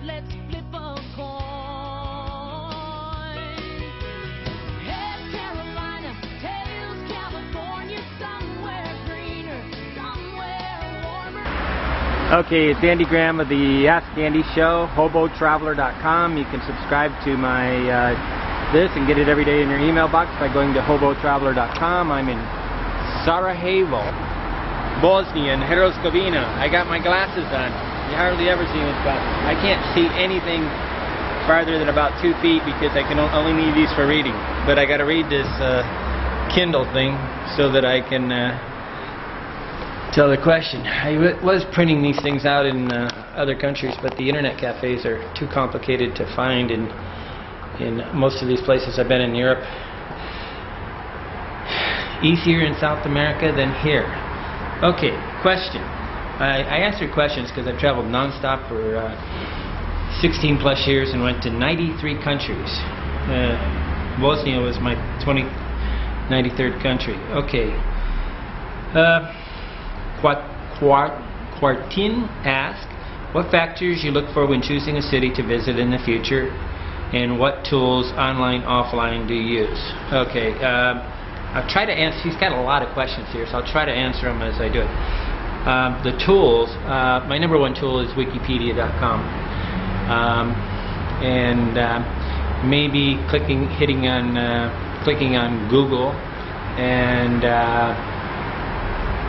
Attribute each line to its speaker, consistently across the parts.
Speaker 1: let's flip a coin. Head Carolina, tails California, somewhere greener, somewhere warmer.
Speaker 2: Okay, it's Andy Graham of the Ask Andy Show, hobotraveler.com. You can subscribe to my this and get it every day in your email box by going to hobotraveler.com. I'm in Sarajevo, Bosnia and Herzegovina. I got my glasses on. You hardly ever see me with glasses. I can't see anything farther than about 2 feet because I can only need these for reading. But I got to read this Kindle thing so that I can tell the question. I was printing these things out in other countries, but the internet cafes are too complicated to find in most of these places I've been in Europe. Easier in South America than here. Okay, question. I answered questions because I've traveled non-stop for 16 plus years and went to 93 countries. Bosnia was my 93rd country. Okay. Quartin asked, what factors you look for when choosing a city to visit in the future, and what tools, online, offline, do you use? Okay, I'll try to answer. He's got a lot of questions here, so I'll try to answer them as I do it. The tools, my number one tool is Wikipedia.com, and maybe clicking on Google and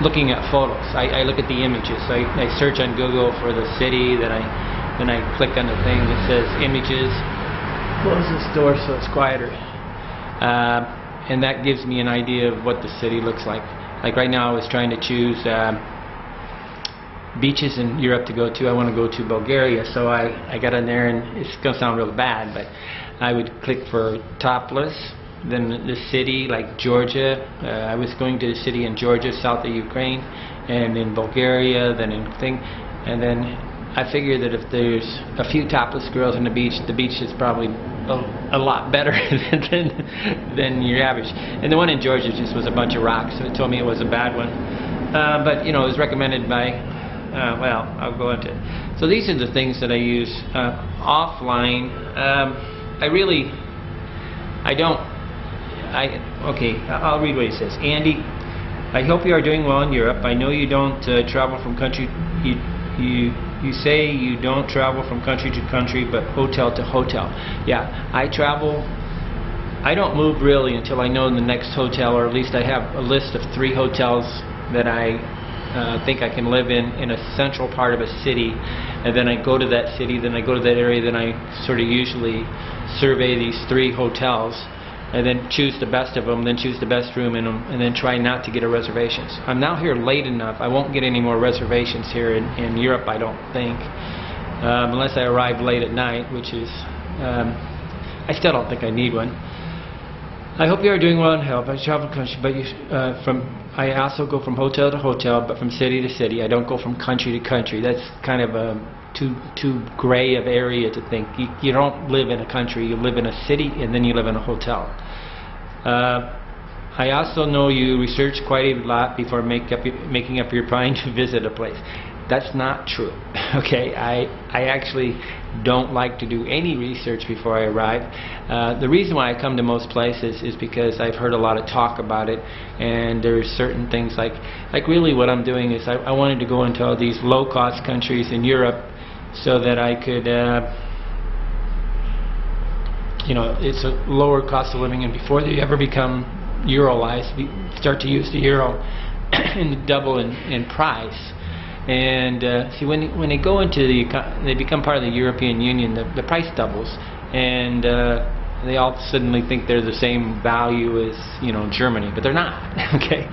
Speaker 2: looking at photos. I look at the images. I search on Google for the city, then I click on the thing that says images. Close this door so it's quieter. And that gives me an idea of what the city looks like. Like right now I was trying to choose beaches in Europe to go to. I want to go to Bulgaria, so I got in there, and it's going to sound real bad, but I would click for topless, then the city like Georgia. I was going to a city in Georgia, south of Ukraine, and in Bulgaria, then in thing, and then I figure that if there's a few topless girls on the beach is probably a lot better than your average. And the one in Georgia just was a bunch of rocks, so it told me it was a bad one. But you know, it was recommended by, well, I'll go into it. So these are the things that I use. Offline, okay, I'll read what he says. Andy, I hope you are doing well in Europe. I know you don't travel from country. You say you don't travel from country to country, but hotel to hotel. Yeah, I travel. I don't move really until I know the next hotel, or at least I have a list of 3 hotels that I think I can live in a central part of a city, and then I go to that city, then I go to that area, then I sort of usually survey these 3 hotels, and then choose the best of them, then choose the best room in them, and then try not to get a reservations. I'm now here late enough. I won't get any more reservations here in Europe, I don't think, unless I arrive late at night, which is, I still don't think I need one. I hope you are doing well in health. I travel country, but I also go from hotel to hotel, but from city to city. I don't go from country to country. That's kind of a too gray of area to think. You don't live in a country, you live in a city, and then you live in a hotel. I also know you research quite a lot before making up your mind to visit a place. That's not true. Okay, I actually don't like to do any research before I arrive. The reason why I come to most places is because I've heard a lot of talk about it, and there's certain things like really what I'm doing is I wanted to go into all these low-cost countries in Europe so that I could, you know, it's a lower cost of living, and before they ever become Euroized, we start to use the euro and double in price. And see, when they go into they become part of the European Union, the price doubles, and they all suddenly think they're the same value as, you know, Germany, but they're not. Okay,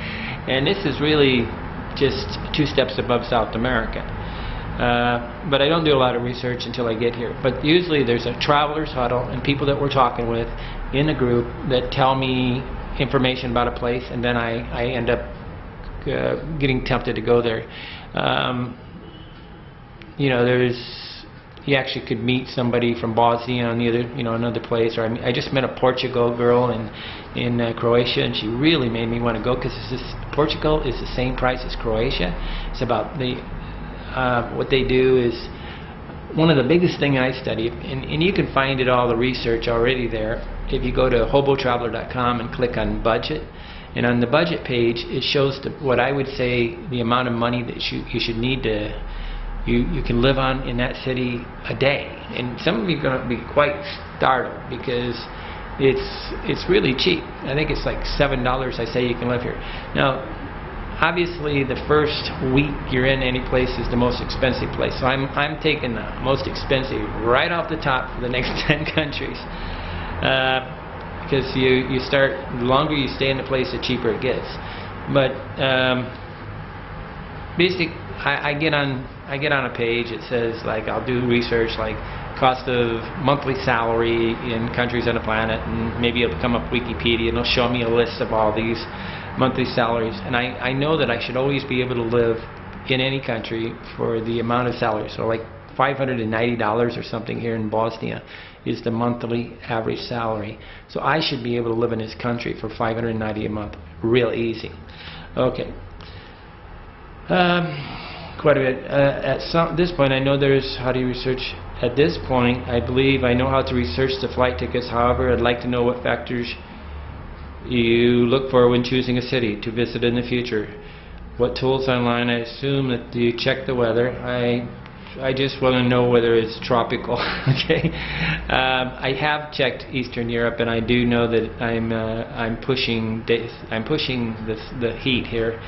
Speaker 2: and this is really just 2 steps above South America. But I don't do a lot of research until I get here. But usually there's a traveler's huddle and people that we're talking with in a group that tell me information about a place, and then I end up getting tempted to go there. You know, you actually could meet somebody from Bosnia on the other, you know, another place. Or I just met a Portugal girl in Croatia, and she really made me want to go, because Portugal is the same price as Croatia. It's about what they do is one of the biggest thing I study, and you can find it all the research already there, if you go to hobotraveler.com and click on budget, and on the budget page it shows what I would say the amount of money that you should need to you can live on in that city a day. And some of you are going to be quite startled because it's really cheap. I think it's like $7 I say you can live here. Now obviously the first week you're in any place is the most expensive place, so I'm taking the most expensive right off the top for the next 10 countries, because you start, the longer you stay in the place the cheaper it gets. But I get on a page, it says like I'll do research like cost of monthly salary in countries on the planet, and maybe it'll come up Wikipedia and it'll show me a list of all these monthly salaries, and I know that I should always be able to live in any country for the amount of salary. So like $590 or something here in Bosnia is the monthly average salary, so I should be able to live in this country for $590 a month real easy. Okay. Quite a bit. At this point I know there's how do you research. At this point I believe I know how to research the flight tickets. However, I'd like to know what factors you look for when choosing a city to visit in the future. What tools online? I assume that you check the weather. I just want to know whether it's tropical. Okay. I have checked Eastern Europe, and I do know that I'm pushing the heat here,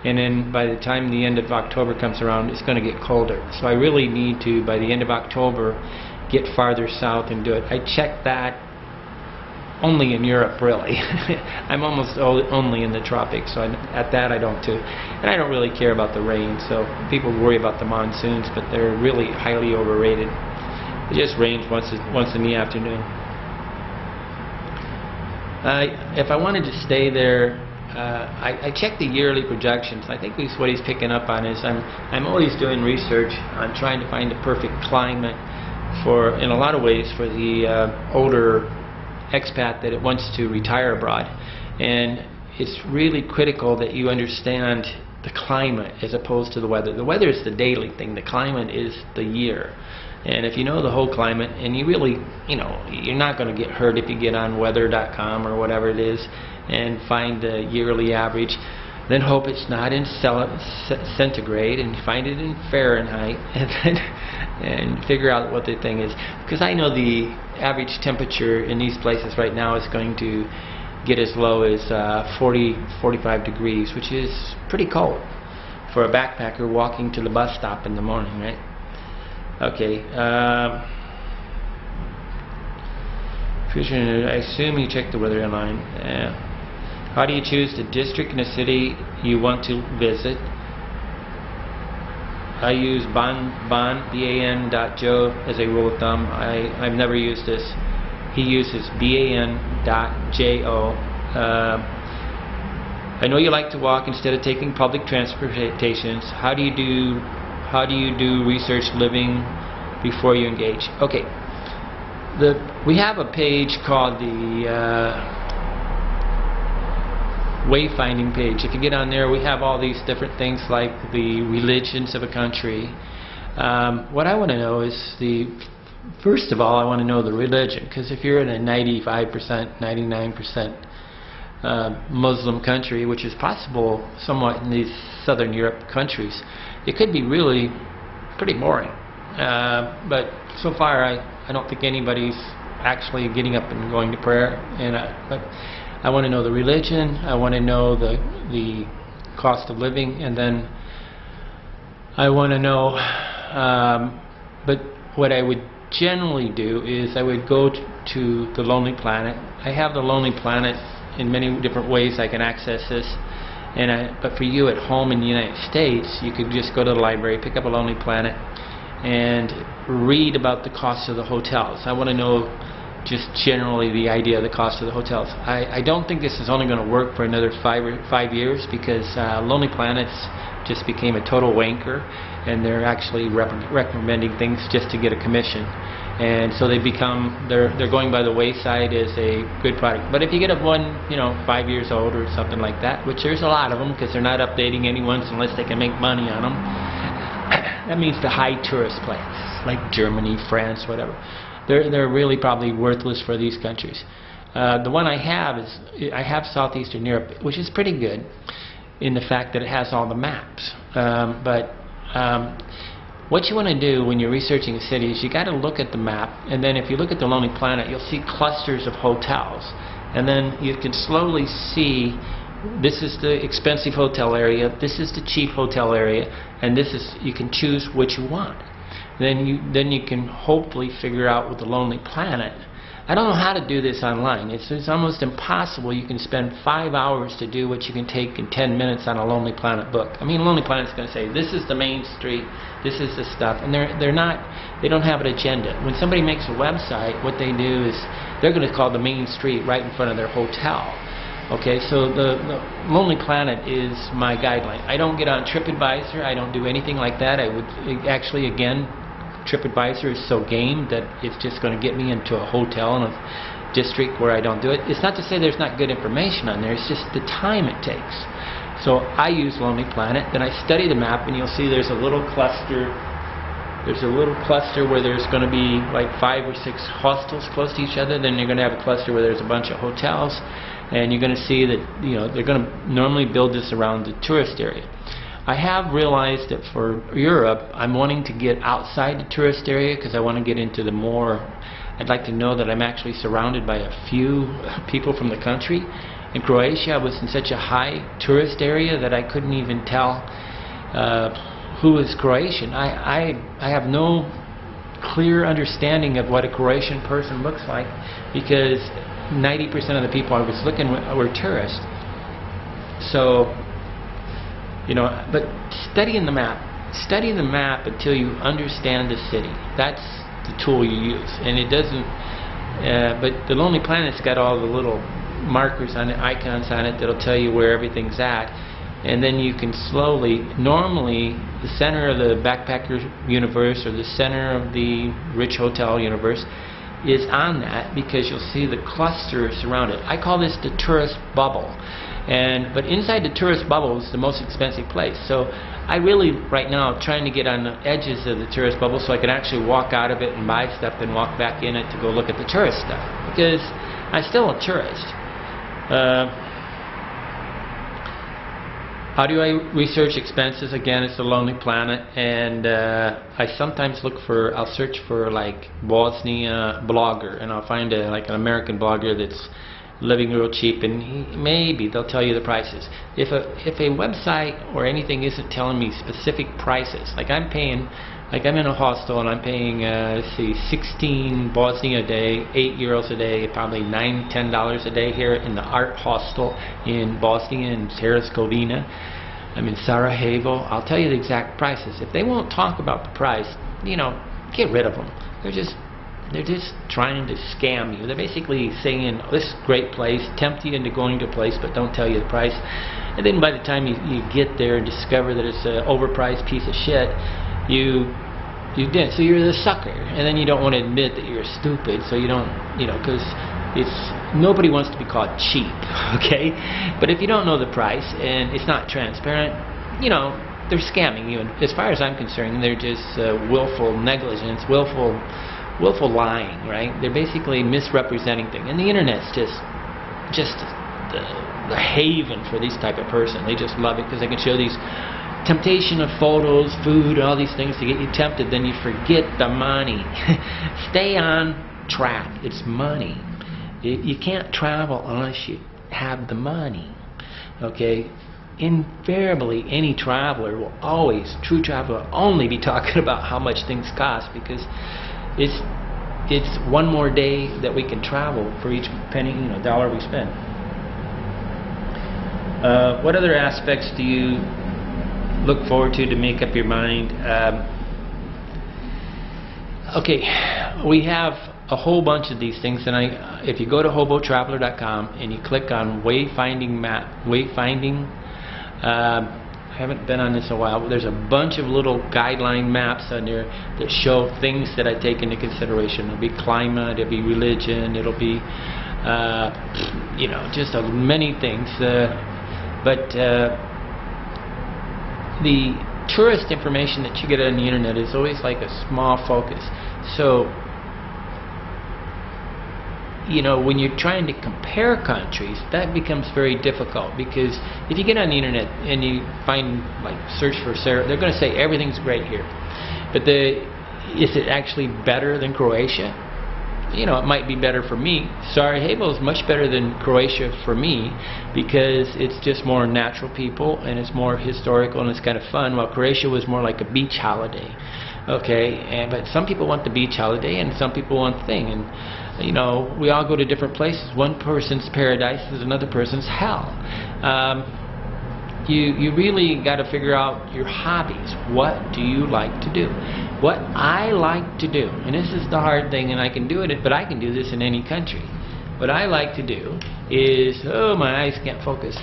Speaker 2: and then by the time the end of October comes around, it's going to get colder. So I really need to, by the end of October, get farther south and do it. I checked that only in Europe, really. I'm almost only in the tropics, so at that I don't too. And I don't really care about the rain, so people worry about the monsoons, but they're really highly overrated. It just rains once in the afternoon. If I wanted to stay there, I check the yearly projections. I think what he's picking up on is I'm always doing research on trying to find the perfect climate for, in a lot of ways, for the older expat that wants to retire abroad. And it's really critical that you understand the climate as opposed to the weather. The weather is the daily thing, the climate is the year. And if you know the whole climate, and you really, you're not going to get hurt if you get on weather.com or whatever it is and find the yearly average, then hope it's not in centigrade, and find it in Fahrenheit, and figure out what the thing is. Because I know the average temperature in these places right now is going to get as low as 45 degrees, which is pretty cold for a backpacker walking to the bus stop in the morning, right? Okay. I assume you check the weather online. How do you choose the district in a city you want to visit? I use ban.joe as a rule of thumb. I've never used this. He uses ban.jo. I know you like to walk instead of taking public transportations. How do you do research living before you engage? Okay. We have a page called the Wayfinding page. If you get on there, we have all these different things like the religions of a country. What I want to know is first of all, I want to know the religion, because if you're in a 95%, 99% Muslim country, which is possible somewhat in these Southern Europe countries, it could be really pretty boring. But so far, I don't think anybody's actually getting up and going to prayer. But I want to know the religion, I want to know the cost of living, and then I want to know, but what I would generally do is I would go to the Lonely Planet. I have the Lonely Planet in many different ways I can access this, but for you at home in the United States, you could just go to the library, pick up a Lonely Planet, and read about the cost of the hotels. I want to know just generally the idea of the cost of the hotels. I don't think this is only going to work for another 5 years, because Lonely Planets just became a total wanker, and they're actually recommending things just to get a commission, and so they're going by the wayside as a good product. But if you get one 5 years old or something like that, which there's a lot of them because they're not updating any ones unless they can make money on them, that means the high tourist places, like Germany, France, whatever. They're really probably worthless for these countries. The one I have Southeastern Europe, which is pretty good in the fact that it has all the maps. What you want to do when you're researching a city is you got to look at the map, and then if you look at the Lonely Planet, you'll see clusters of hotels, and then you can slowly see this is the expensive hotel area, this is the cheap hotel area, and this is, you can choose what you want. Then you can hopefully figure out with the Lonely Planet. I don't know how to do this online. It's almost impossible. You can spend 5 hours to do what you can take in 10 minutes on a Lonely Planet book. I mean, Lonely Planet's going to say, this is the main street, this is the stuff, and they don't have an agenda. When somebody makes a website, what they do is they're going to call the main street right in front of their hotel. Okay, so the Lonely Planet is my guideline. I don't get on TripAdvisor. I don't do anything like that. I would actually, again, TripAdvisor is so game that it's just going to get me into a hotel in a district where I don't do it. It's not to say there's not good information on there, it's just the time it takes. So I use Lonely Planet, then I study the map, and you'll see there's a little cluster. There's a little cluster where there's going to be like 5 or 6 hostels close to each other. Then you're going to have a cluster where there's a bunch of hotels, and you're going to see that, you know, they're going to normally build this around the tourist area. I have realized that for Europe, I'm wanting to get outside the tourist area because I want to get into the more, I'd like to know that I'm actually surrounded by a few people from the country. In Croatia, I was in such a high tourist area that I couldn't even tell who is Croatian. I have no clear understanding of what a Croatian person looks like because 90% of the people I was looking at were tourists. So, you know, but studying the map until you understand the city. That's the tool you use, and it doesn't. But the Lonely Planet's got all the little markers on it, icons on it that'll tell you where everything's at, and then you can slowly. Normally, the center of the backpacker universe or the center of the rich hotel universe is on that because you'll see the clusters around it. I call this the tourist bubble. But inside the tourist bubble is the most expensive place. So I really, right now, am trying to get on the edges of the tourist bubble so I can actually walk out of it and buy stuff and walk back in it to go look at the tourist stuff. Because I'm still a tourist. How do I research expenses? Again, it's the Lonely Planet. And I sometimes I'll search for like Bosnia blogger. And I'll find like an American blogger that's living real cheap, and maybe they'll tell you the prices. If a website or anything isn't telling me specific prices, like I'm in a hostel and I'm paying let's see, 16 Bosnia a day, 8 euros a day, probably $9-10 a day here in the art hostel in Bosnia and Herzegovina. I'm in Sarajevo. I'll tell you the exact prices. If they won't talk about the price, you know, get rid of them. They're just trying to scam you. They're basically saying, this is a great place, tempt you into going to a place, but don't tell you the price. And then by the time you get there and discover that it's an overpriced piece of shit, you did. So you're the sucker. And then you don't want to admit that you're stupid, so you don't, you know, because nobody wants to be called cheap, okay? But if you don't know the price and it's not transparent, you know, they're scamming you. And as far as I'm concerned, they're just willful negligence, willful lying, right? They're basically misrepresenting things, and the internet's just the haven for these type of person. They just love it because they can show these temptation of photos, food, all these things to get you tempted. Then you forget the money. Stay on track. It's money. You can't travel unless you have the money. Okay. Invariably, any traveler will always, true traveler, only be talking about how much things cost because it's one more day that we can travel for each penny, you know, dollar we spend. What other aspects do you look forward to make up your mind? Okay, we have a whole bunch of these things, and if you go to hobotraveler.com and you click on Wayfinding, I haven't been on this in a while, but there's a bunch of little guideline maps on there that show things that I take into consideration. It'll be climate, it'll be religion, it'll be, you know, just many things. But the tourist information that you get on the internet is always like a small focus. So, you know, when you're trying to compare countries, that becomes very difficult, because if you get on the internet and you find, like, search for Sarah, they're going to say everything's great here. But is it actually better than Croatia? You know, it might be better for me. Sarajevo is much better than Croatia for me, because it's just more natural people and it's more historical and it's kind of fun, while Croatia was more like a beach holiday. Okay, but some people want the beach holiday and some people want the thing, and you know, we all go to different places. One person's paradise is another person's hell. You really got to figure out your hobbies. What do you like to do? What I like to do, and this is the hard thing, and I can do it, but I can do this in any country. What I like to do is, oh, my eyes can't focus.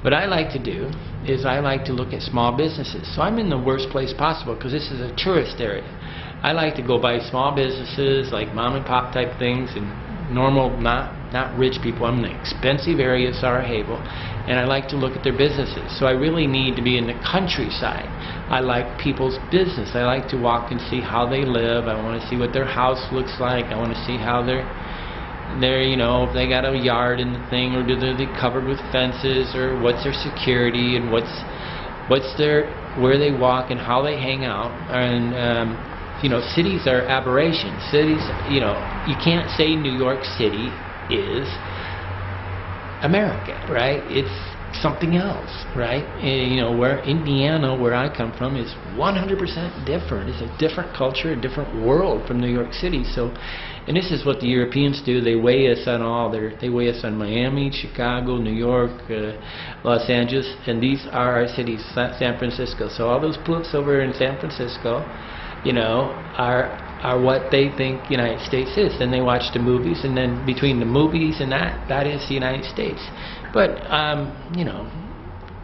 Speaker 2: What I like to do is I like to look at small businesses. So I'm in the worst place possible, because this is a tourist area. I like to go by small businesses, like mom and pop type things, and normal, not rich people. I'm in the expensive area of Sarajevo, and I like to look at their businesses. So I really need to be in the countryside. I like people's business. I like to walk and see how they live. I want to see what their house looks like. I want to see how they're you know, if they got a yard in the thing, or do they covered with fences, or what's their security, and what's their, where they walk and how they hang out. And you know, cities are aberrations. Cities, you know, you can't say New York City is America, right? It's something else, right? And, you know, where Indiana, where I come from, is 100% different. It's a different culture, a different world from New York City. So, and this is what the Europeans do. They weigh us on all they weigh us on Miami, Chicago, New York, Los Angeles, and these are our cities, San Francisco. So all those poofs over in San Francisco, you know, are what they think United States is. Then they watch the movies, and then between the movies and that is the United States. But you know,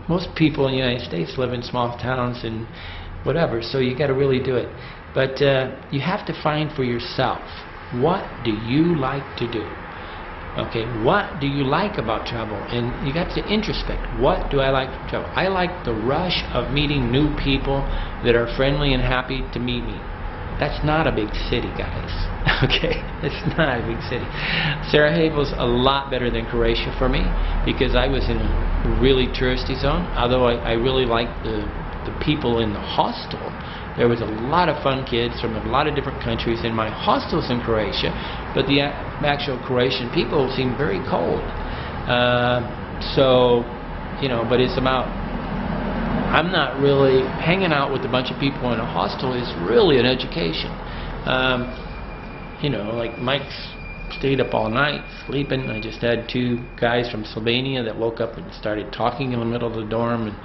Speaker 2: most people in the United States live in small towns and whatever, so you got to really do it. But you have to find for yourself, what do you like to do? Okay, what do you like about travel? And you got to introspect. What do I like to travel? I like the rush of meeting new people that are friendly and happy to meet me. That's not a big city, guys. Okay, it's not a big city. Sarajevo's a lot better than Croatia for me, because I was in a really touristy zone. Although I really liked the people in the hostel. There was a lot of fun kids from a lot of different countries in my hostels in Croatia, but the actual Croatian people seemed very cold. So, you know, but it's about, I'm not really hanging out with a bunch of people in a hostel is really an education. You know, like Mike's stayed up all night sleeping. I just had two guys from Slovenia that woke up and started talking in the middle of the dorm, and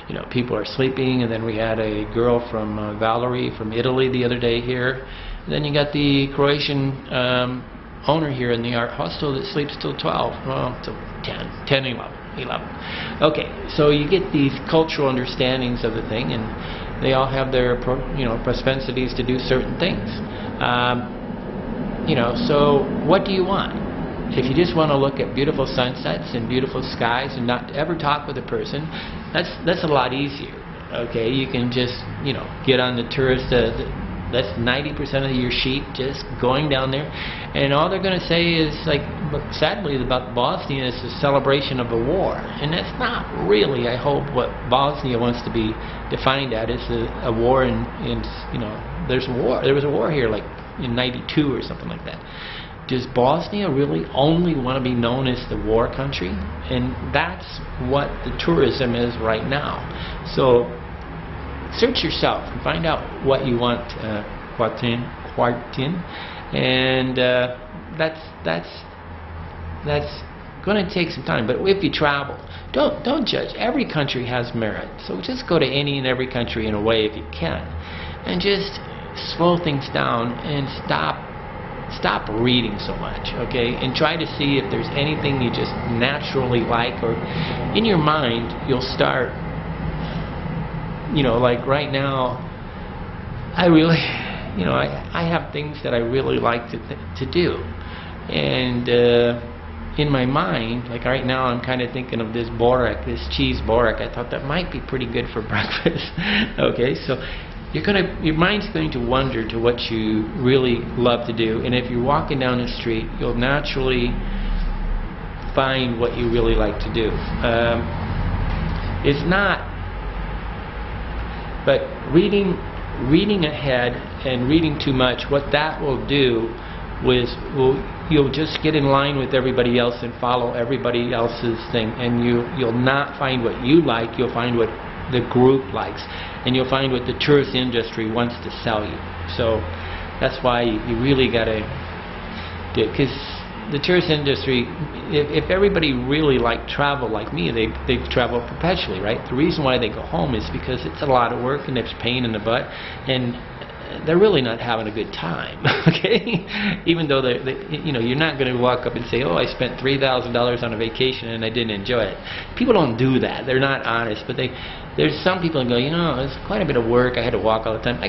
Speaker 2: you know, people are sleeping. And then we had a girl from Valerie from Italy the other day here. And then you got the Croatian owner here in the art hostel that sleeps till 12, well, till 10, 11. Okay, so you get these cultural understandings of the thing, and they all have their propensities to do certain things. You know, so what do you want? If you just want to look at beautiful sunsets and beautiful skies and not ever talk with a person, that's a lot easier. Okay, you can just, you know, get on the tourist. That's 90% of your sheep just going down there, and all they're going to say is, like, sadly about Bosnia, is a celebration of a war, and that's not really, I hope, what Bosnia wants to be defined at. It's a war in you know, there's a war. There was a war here, like in '92 or something like that. Does Bosnia really only want to be known as the war country? And that's what the tourism is right now. So search yourself and find out what you want, Quartin, and that's going to take some time. But if you travel, don't judge. Every country has merit, so just go to any and every country in a way if you can, and just slow things down and stop reading so much, okay? And try to see if there's anything you just naturally like, or in your mind you'll start, you know, like right now, I really, you know, I have things that I really like to do, and in my mind, like right now I'm kind of thinking of this borak, this cheese borak. I thought that might be pretty good for breakfast. Okay, so your mind's going to wander to what you really love to do, and if you're walking down the street, you'll naturally find what you really like to do. It's not, but reading ahead and reading too much, what that will do is you'll just get in line with everybody else and follow everybody else's thing, and you'll not find what you like. You'll find what the group likes, and you'll find what the tourist industry wants to sell you. So that's why you really got to do it, because the tourist industry, if everybody really liked travel like me, they travel perpetually, right? The reason why they go home is because it's a lot of work and it's pain in the butt, and they're really not having a good time. Okay, even though you're not going to walk up and say, "Oh, I spent $3,000 on a vacation and I didn't enjoy it." People don't do that. They're not honest. But there's some people who go, "It's quite a bit of work. I had to walk all the time. I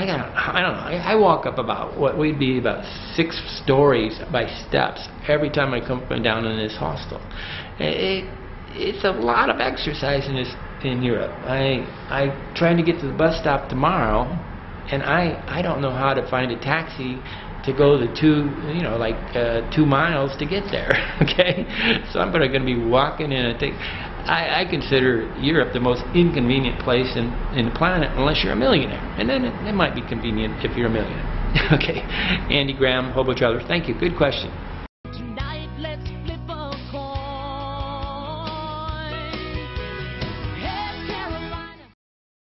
Speaker 2: don't know. I walk up about what would be about 6 stories by steps every time I come down in this hostel. It's a lot of exercise in Europe. I'm trying to get to the bus stop tomorrow, and I don't know how to find a taxi to go the 2 miles to get there." Okay, so I'm going to be walking in. I consider Europe the most inconvenient place in the planet, unless you're a millionaire, and then it might be convenient if you're a millionaire. Okay, Andy Graham, Hobo Traveler. Thank you. Good question.